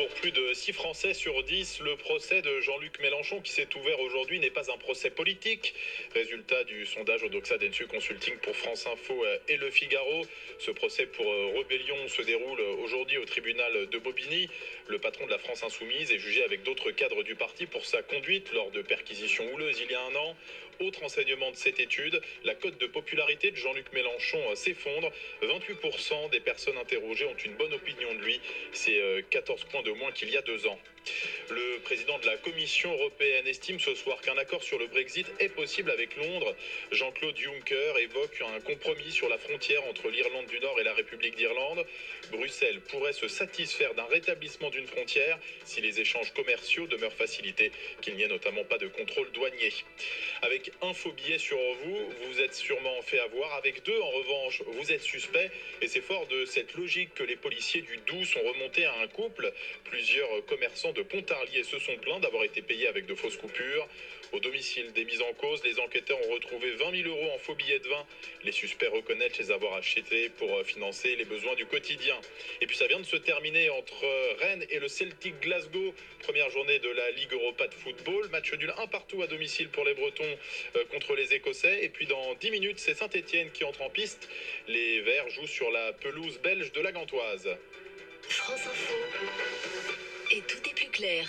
Pour plus de 6 Français sur 10, le procès de Jean-Luc Mélenchon qui s'est ouvert aujourd'hui n'est pas un procès politique. Résultat du sondage Odoxa Densu Consulting pour France Info et Le Figaro. Ce procès pour rébellion se déroule aujourd'hui au tribunal de Bobigny. Le patron de la France Insoumise est jugé avec d'autres cadres du parti pour sa conduite lors de perquisitions houleuses il y a un an. Autre enseignement de cette étude, la cote de popularité de Jean-Luc Mélenchon s'effondre. 28% des personnes interrogées ont une bonne opinion de lui. C'est 14 points de moins qu'il y a 2 ans. Le président de la Commission européenne estime ce soir qu'un accord sur le Brexit est possible avec Londres. Jean-Claude Juncker évoque un compromis sur la frontière entre l'Irlande du Nord et la République d'Irlande. Bruxelles pourrait se satisfaire d'un rétablissement d'une frontière si les échanges commerciaux demeurent facilités, qu'il n'y ait notamment pas de contrôle douanier. Avec un faux billet sur vous, vous êtes sûrement fait avoir. Avec 2, en revanche, vous êtes suspect. Et c'est fort de cette logique que les policiers du Doubs sont remontés à un couple. Plusieurs commerçants de Pontarlier se sont plaints d'avoir été payés avec de fausses coupures. Au domicile des mises en cause, les enquêteurs ont retrouvé 20 000 € en faux billets de vin. Les suspects reconnaissent les avoir achetés pour financer les besoins du quotidien. Et puis ça vient de se terminer entre Rennes et le Celtic Glasgow. Première journée de la Ligue Europa de football. Match nul 1-1 à domicile pour les Bretons contre les Écossais. Et puis dans 10 minutes, c'est Saint-Etienne qui entre en piste. Les Verts jouent sur la pelouse belge de la Gantoise. France Info. Et tout est plus clair.